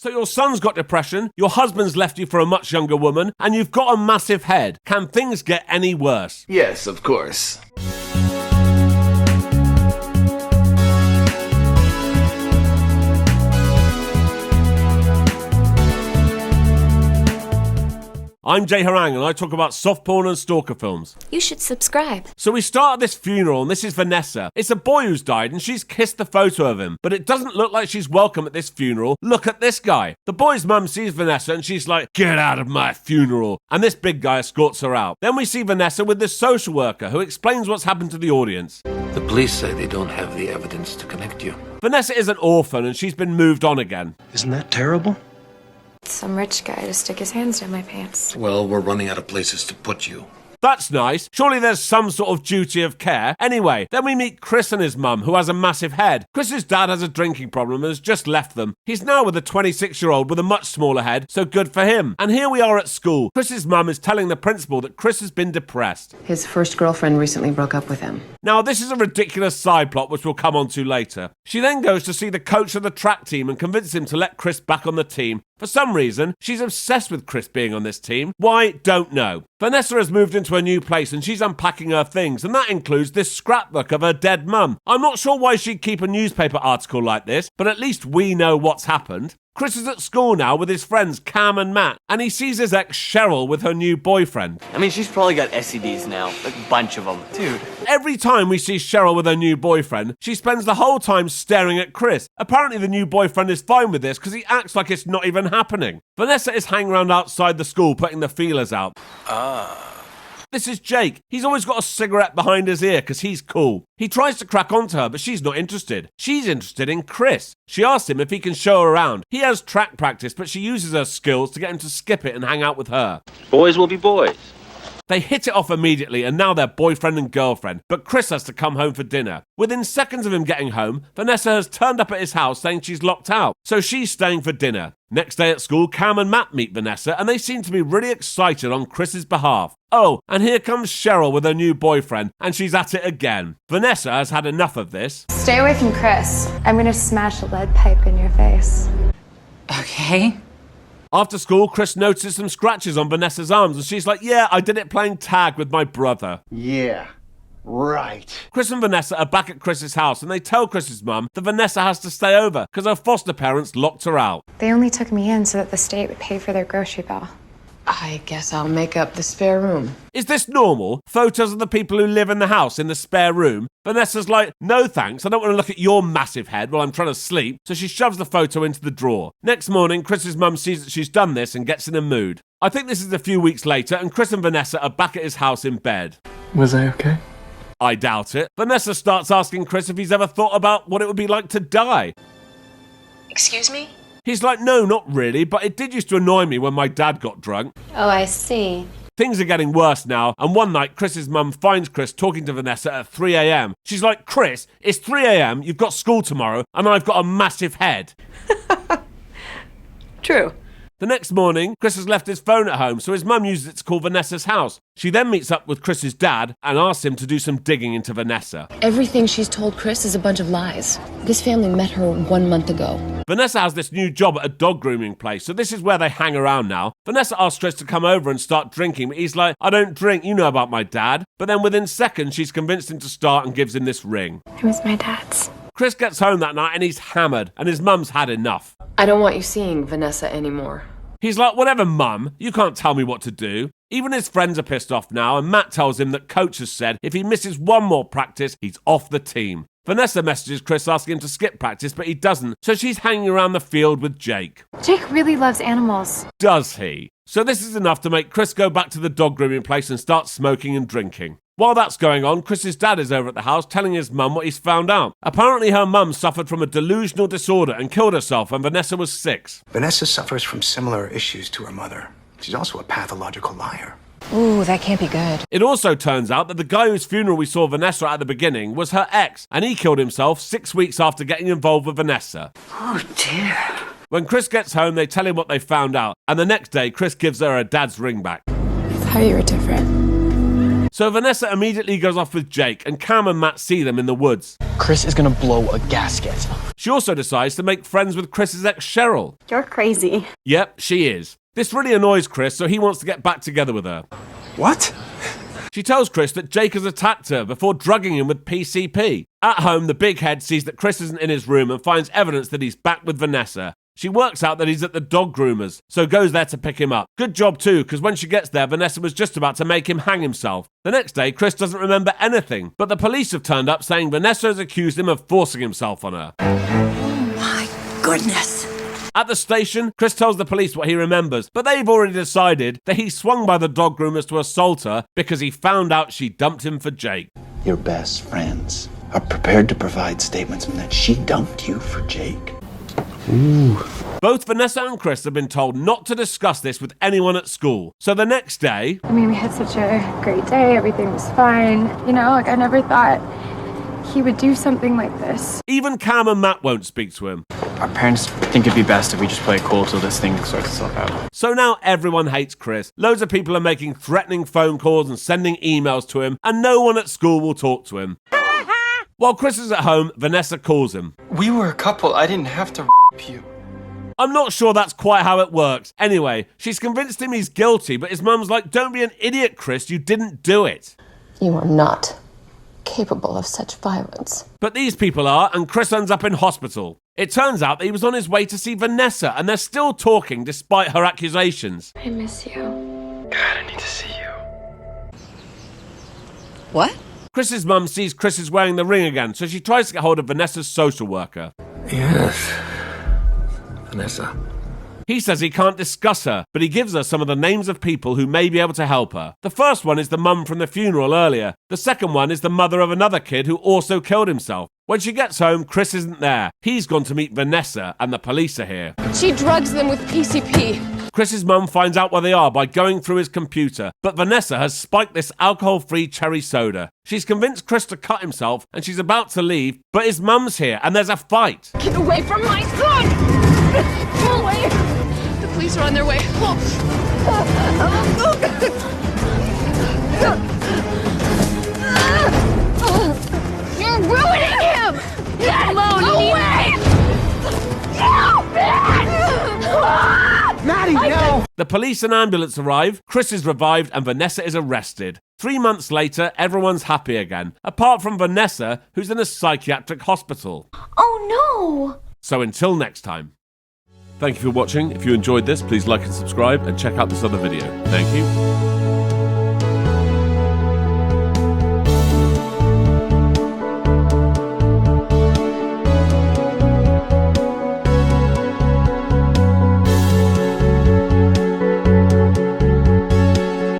So your son's got depression, your husband's left you for a much younger woman, and you've got a massive head. Can things get any worse? Yes, of course. I'm Jay Harangue and I talk about soft porn and stalker films. You should subscribe. So we start at this funeral and this is Vanessa. It's a boy who's died and she's kissed the photo of him, but it doesn't look like she's welcome at this funeral. Look at this guy. The boy's mum sees Vanessa and she's like, "Get out of my funeral." And this big guy escorts her out. Then we see Vanessa with this social worker who explains what's happened to the audience. The police say they don't have the evidence to connect you. Vanessa is an orphan and she's been moved on again. Isn't that terrible? Some rich guy to stick his hands down my pants. Well, we're running out of places to put you. That's nice. Surely there's some sort of duty of care. Anyway, then we meet Chris and his mum, who has a massive head. Chris's dad has a drinking problem and has just left them. He's now with a 26-year-old with a much smaller head, so good for him. And here we are at school. Chris's mum is telling the principal that Chris has been depressed. His first girlfriend recently broke up with him. Now, this is a ridiculous side plot which we'll come on to later. She then goes to see the coach of the track team and convinces him to let Chris back on the team. For some reason, she's obsessed with Chris being on this team. Why? Don't know. Vanessa has moved into a new place and she's unpacking her things, and that includes this scrapbook of her dead mum. I'm not sure why she'd keep a newspaper article like this, but at least we know what's happened. Chris is at school now with his friends Cam and Matt, and he sees his ex Cheryl with her new boyfriend. I mean, she's probably got STDs now, like a bunch of them. Dude. Every time we see Cheryl with her new boyfriend, she spends the whole time staring at Chris. Apparently the new boyfriend is fine with this because he acts like it's not even happening. Vanessa is hanging around outside the school putting the feelers out. This is Jake. He's always got a cigarette behind his ear because he's cool. He tries to crack onto her, but she's not interested. She's interested in Chris. She asks him if he can show her around. He has track practice, but she uses her skills to get him to skip it and hang out with her. Boys will be boys. They hit it off immediately and now they're boyfriend and girlfriend, but Chris has to come home for dinner. Within seconds of him getting home, Vanessa has turned up at his house saying she's locked out, so she's staying for dinner. Next day at school, Cam and Matt meet Vanessa and they seem to be really excited on Chris's behalf. Oh, and here comes Cheryl with her new boyfriend and she's at it again. Vanessa has had enough of this. Stay away from Chris. I'm gonna smash a lead pipe in your face. Okay. After school, Chris notices some scratches on Vanessa's arms and she's like, "Yeah, I did it playing tag with my brother." Yeah, right. Chris and Vanessa are back at Chris's house and they tell Chris's mum that Vanessa has to stay over because her foster parents locked her out. They only took me in so that the state would pay for their grocery bill. I guess I'll make up the spare room. Is this normal? Photos of the people who live in the house in the spare room? Vanessa's like, "No thanks, I don't want to look at your massive head while I'm trying to sleep," so she shoves the photo into the drawer. Next morning, Chris's mum sees that she's done this and gets in a mood. I think this is a few weeks later and Chris and Vanessa are back at his house in bed. Was I okay? I doubt it. Vanessa starts asking Chris if he's ever thought about what it would be like to die. Excuse me? He's like, "No, not really, but it did used to annoy me when my dad got drunk." Oh, I see. Things are getting worse now, and one night Chris's mum finds Chris talking to Vanessa at 3 a.m. She's like, "Chris, it's 3 a.m, you've got school tomorrow, and I've got a massive head." True. The next morning, Chris has left his phone at home, so his mum uses it to call Vanessa's house. She then meets up with Chris's dad and asks him to do some digging into Vanessa. Everything she's told Chris is a bunch of lies. This family met her 1 month ago. Vanessa has this new job at a dog grooming place, so this is where they hang around now. Vanessa asks Chris to come over and start drinking, but he's like, "I don't drink, you know about my dad." But then within seconds, she's convinced him to start and gives him this ring. It was my dad's. Chris gets home that night and he's hammered, and his mum's had enough. I don't want you seeing Vanessa anymore. He's like, "Whatever, mum, you can't tell me what to do." Even his friends are pissed off now, and Matt tells him that coach has said if he misses one more practice, he's off the team. Vanessa messages Chris asking him to skip practice, but he doesn't, so she's hanging around the field with Jake. Jake really loves animals. Does he? So this is enough to make Chris go back to the dog grooming place and start smoking and drinking. While that's going on, Chris's dad is over at the house telling his mum what he's found out. Apparently her mum suffered from a delusional disorder and killed herself when Vanessa was 6. Vanessa suffers from similar issues to her mother. She's also a pathological liar. Ooh, that can't be good. It also turns out that the guy whose funeral we saw Vanessa at the beginning was her ex, and he killed himself 6 weeks after getting involved with Vanessa. Oh, dear. When Chris gets home, they tell him what they found out, and the next day, Chris gives her dad's ring back. I thought you were different. So Vanessa immediately goes off with Jake, and Cam and Matt see them in the woods. Chris is gonna blow a gasket. She also decides to make friends with Chris's ex Cheryl. You're crazy. Yep, she is. This really annoys Chris, so he wants to get back together with her. What? She tells Chris that Jake has attacked her before drugging him with PCP. At home, the big head sees that Chris isn't in his room and finds evidence that he's back with Vanessa. She works out that he's at the dog groomers, so goes there to pick him up. Good job too, because when she gets there, Vanessa was just about to make him hang himself. The next day, Chris doesn't remember anything, but the police have turned up saying Vanessa has accused him of forcing himself on her. Oh my goodness. At the station, Chris tells the police what he remembers, but they've already decided that he swung by the dog groomers to assault her because he found out she dumped him for Jake. Your best friends are prepared to provide statements that she dumped you for Jake. Ooh. Both Vanessa and Chris have been told not to discuss this with anyone at school. So the next day... I mean, we had such a great day. Everything was fine. You know, like I never thought he would do something like this. Even Cam and Matt won't speak to him. Our parents think it'd be best if we just play it cool till this thing sorts itself out. So now everyone hates Chris. Loads of people are making threatening phone calls and sending emails to him, and no one at school will talk to him. While Chris is at home, Vanessa calls him. We were a couple. I didn't have to you. I'm not sure that's quite how it works. Anyway, she's convinced him he's guilty, but his mum's like, don't be an idiot, Chris, you didn't do it. You are not capable of such violence. But these people are, and Chris ends up in hospital. It turns out that he was on his way to see Vanessa, and they're still talking despite her accusations. I miss you. God, I need to see you. What? Chris's mum sees Chris is wearing the ring again, so she tries to get hold of Vanessa's social worker. Yes. Vanessa. He says he can't discuss her, but he gives her some of the names of people who may be able to help her. The first one is the mum from the funeral earlier. The second one is the mother of another kid who also killed himself. When she gets home, Chris isn't there. He's gone to meet Vanessa, and the police are here. She drugs them with PCP. Chris's mum finds out where they are by going through his computer, but Vanessa has spiked this alcohol-free cherry soda. She's convinced Chris to cut himself, and she's about to leave, but his mum's here, and there's a fight. Get away from my son! Go away! The police are on their way. You're ruining him! Get alone! Go away! No, Maddie, no! The police and ambulance arrive, Chris is revived, and Vanessa is arrested. 3 months later, everyone's happy again, apart from Vanessa, who's in a psychiatric hospital. Oh no! So until next time. Thank you for watching. If you enjoyed this, please like and subscribe, and check out this other video. Thank you.